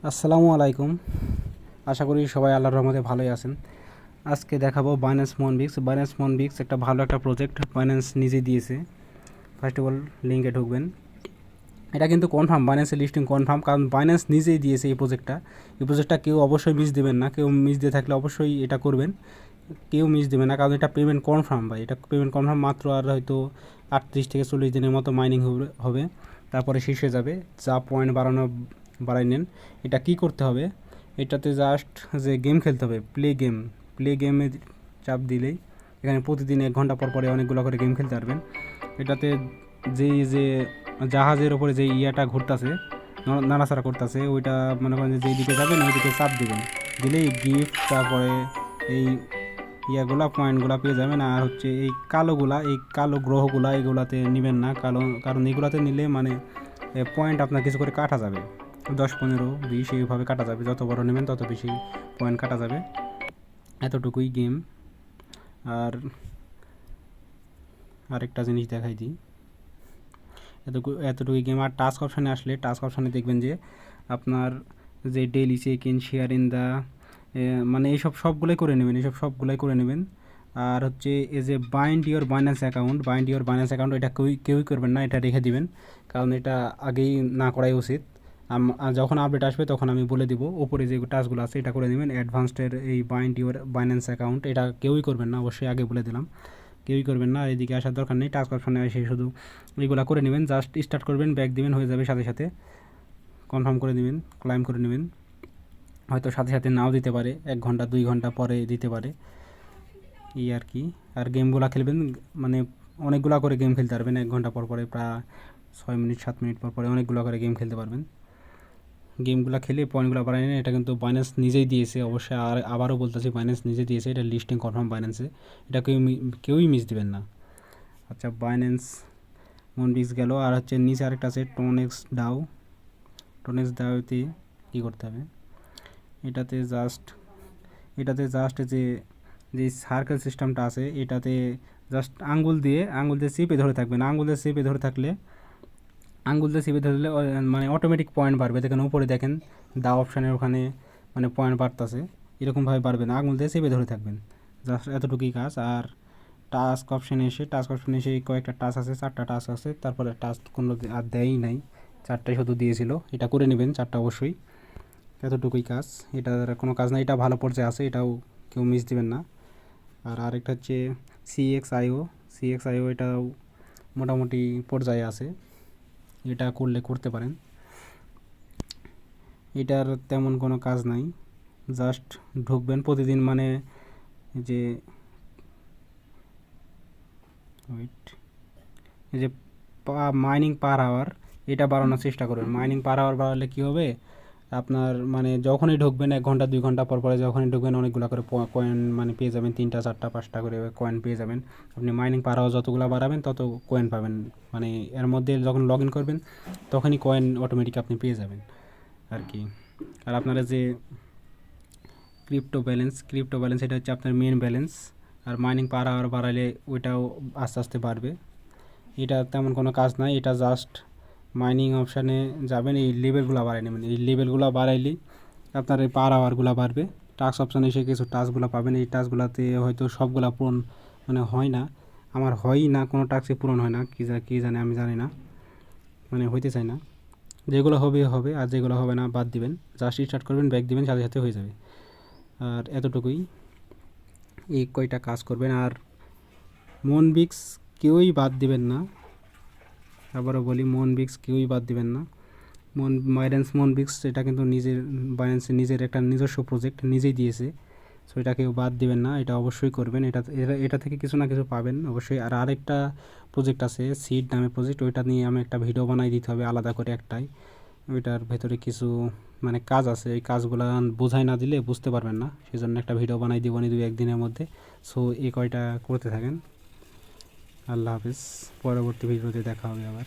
আসসালামু আলাইকুম। আশা করি সবাই আল্লাহর রহমতে ভালোই আছেন। আজকে দেখাবো বাইন্যান্স মনবিক্স। বাইন্যান্স মনবিক্স একটা ভালো একটা প্রজেক্ট, বাইন্যান্স নিজে দিয়েছে। ফার্স্ট অফ অল লিঙ্কে ঢুকবেন। এটা কিন্তু কনফার্ম, বাইন্যান্সের লিস্টিং কনফার্ম, কারণ বাইন্যান্স নিজেই দিয়েছে এই প্রজেক্টটা কেউ অবশ্যই মিস দেবেন না। কেউ মিস দিয়ে থাকলে অবশ্যই এটা করবেন, কেউ মিস দেবে না, কারণ এটা পেমেন্ট কনফার্ম ভাই। এটা পেমেন্ট কনফার্ম, মাত্র আর হয়তো 38 থেকে 40 দিনের মতো মাইনিং হবে, তারপরে শীর্ষে যাবে। যা পয়েন্ট বাড়াই নেন। এটা কি করতে হবে, এটাতে জাস্ট যে গেম খেলতে হবে, প্লে গেমে চাপ দিলেই এখানে প্রতিদিন 1 ঘন্টা পর পরে অনেকগুলো করে গেম খেলতে পারবেন। এটাতে যে জাহাজের ওপরে যে ইয়াটা ঘুরতেছে, নাড়াচাড়া করতেছে, ওইটা মনে করেন যে যেই দিকে যাবেন ওই দিকে চাপ দেবেন, দিলেই গিফট, তারপরে এই ইয়াগুলা পয়েন্টগুলা পেয়ে যাবেন। আর হচ্ছে এই কালো গ্রহগুলা এগুলাতে নেবেন না, কারণ এগুলাতে নিলে মানে পয়েন্ট আপনার কিছু করে কাটা যাবে, 10, 15, 20 এইভাবে কাটা যাবে। যত বড় নেবেন তত বেশি পয়েন্ট কাটা যাবে। এতটুকুই গেম। আর আরেকটা জিনিস দেখাই দিই, এতটুকুই গেম। আর টাস্ক অপশানে আসলে, টাস্ক অপশানে দেখবেন যে আপনার যে daily check in, share in the, মানে এইসব সবগুলোই করে নেবেন। আর হচ্ছে এই যে বাইন্ড ইওর বাইন্যান্স অ্যাকাউন্ট, এটা কেউই করবেন না, এটা রেখে দিবেন, কারণ এটা আগেই না করাই উচিত। যখন আপডেট আসবে তখন আমি বলে দিব। উপরে যে টাস্কগুলো আছে এটা করে নেবেন। অ্যাডভান্সডের এই বাইন্ড ইওর বাইন্যান্স অ্যাকাউন্ট, এটা কেউই করবেন না, অবশ্যই আগে বলে দিলাম, কেউই করবেন না। এদিকে আসার দরকার নেই, টাস্ক অপশনে এসে শুধু এইগুলো করে নেবেন। জাস্ট স্টার্ট করবেন, ব্যাক দিবেন, হয়ে যাবে সাথে সাথে। কনফার্ম করে নেবেন, ক্লাইম করে নেবেন। হয়তো সাথে সাথে নাও দিতে পারে, 1 ঘন্টা 2 ঘন্টা পরে দিতে পারে, এই আর কি। আর গেমগুলো খেলবেন, মানে অনেকগুলো করে গেম খেলতে পারবেন 1 ঘন্টা পর পরে, প্রায় 6 মিনিট 7 মিনিট পর পরে অনেকগুলো করে গেম খেলতে পারবেন। গেমগুলো খেলে পয়েন্টগুলো বাড়ায় নেন। এটা কিন্তু বাইন্যান্স নিজেই দিয়েছে, অবশ্যই। আর আবারও বলতেছি, বাইন্যান্স নিজে দিয়েছে, এটা লিস্টিং কনফার্ম বাইন্যান্সে। এটা কেউই মিস দেবেন না। আচ্ছা, বাইন্যান্স মনবিক্স গেল। আর হচ্ছে নিচে আরেকটা আছে টোনেক্স ডাওতে কী করতে হবে, এটাতে জাস্ট যে সার্কেল সিস্টেমটা আছে, এটাতে জাস্ট আঙ্গুল দিয়ে চেপে ধরে থাকবেন। আঙ্গুল দিয়ে চেপে ধরলে মানে অটোমেটিক পয়েন্ট বাড়বে। দেখেন উপরে, দেখেন দাও অপশানের ওখানে মানে পয়েন্ট বাড়তেছে, এরকমভাবে বাড়বে না, আঙুল দিয়ে চেপে ধরে থাকবেন। জাস্ট এতটুকুই কাজ। আর টাস্ক অপশানে এসে কয়েকটা টাস্ক আছে, 4টা টাস্ক আছে, তারপরে টাস্ক কোনো আর দেয়ই নাই, 4টাই শুধু দিয়েছিল। এটা করে নেবেন 4টা অবশ্যই, এতটুকুই কাজ। এটার কোনো কাজ না, এটা ভালো পর্যায়ে আছে, এটাও কেউ মিস দিবেন না। আর আরেকটা হচ্ছে সিএক্সআইও, এটাও মোটামুটি পর্যায়ে আছে, এটা করতে পারেন। এটার তেমন কোনো কাজ নাই, জাস্ট ঢুকবেন প্রতিদিন, মানে যে ওয়েট এই যে মাইনিং পার আওয়ার, এটা বাড়ানোর চেষ্টা করবেন। মাইনিং পার আওয়ার বাড়ালে কী হবে, আপনার মানে যখনই ঢুকবেন 1 ঘন্টা 2 ঘন্টা পর পরে যখনই ঢুকবেন অনেকগুলো করে কয়েন মানে পেয়ে যাবেন, 3টা 4টা 5টা করে কয়েন পেয়ে যাবেন। আপনি মাইনিং পার আওয়ার যতগুলো বাড়াবেন তত কয়েন পাবেন, মানে এর মধ্যে যখন লগ ইন করবেন তখনই কয়েন অটোমেটিক আপনি পেয়ে যাবেন আর কি। আর আপনারা যে ক্রিপ্টো ব্যালেন্স এটা হচ্ছে আপনার মেন ব্যালেন্স। আর মাইনিং পার আওয়ার বাড়ালে ওইটাও আস্তে আস্তে বাড়বে। এটা তেমন কোনো কাজ নাই, এটা জাস্ট মাইনিং অপশানে যাবেন, এই লেভেলগুলো বাড়াই নেবেন। এই লেভেলগুলো বাড়াইলেই আপনার এই পার আওয়ারগুলো বাড়বে। টাস্ক অপশানে এসে কিছু টাস্কগুলো পাবেন, এই টাস্কগুলোতে হয়তো সবগুলা পূরণ মানে হয় না, আমার হয়ই না, কোনো টাস্কই পূরণ হয় না, কী জানে, আমি জানি না, মানে হইতে চাই না। যেগুলো হবে, আর যেগুলো হবে না বাদ দিবেন। জাস্ট স্টার্ট করবেন, ব্যাক দিবেন, সাথে সাথে হয়ে যাবে। আর এতটুকুই, এই কয়টা কাজ করবেন। আর মনবিক্স কেউই বাদ দিবেন না, আবারও বলি, মনবিক্স কেউই বাদ দিবেন না। মনবিক্স এটা কিন্তু বাইন্যান্সের নিজের একটা নিজস্ব প্রজেক্ট, নিজেই দিয়েছে, সো এটা কেউ বাদ দিবেন না, এটা অবশ্যই করবেন। এটা থেকে কিছু না কিছু পাবেন অবশ্যই। আর আরেকটা প্রজেক্ট আছে, সিড নামে প্রজেক্ট, ওইটা নিয়ে আমি একটা ভিডিও বানাই দিতে হবে আলাদা করে একটাই। ওইটার ভেতরে কিছু মানে কাজ আছে, এই কাজগুলো বোঝাই না দিলে বুঝতে পারবেন না, সেই জন্য একটা ভিডিও বানাই দিব 2-1 দিনের মধ্যে। সো এই কয়টা করতে থাকেন। আল্লাহ হাফিজ, পরবর্তী ভিডিওতে দেখা হবে আবার।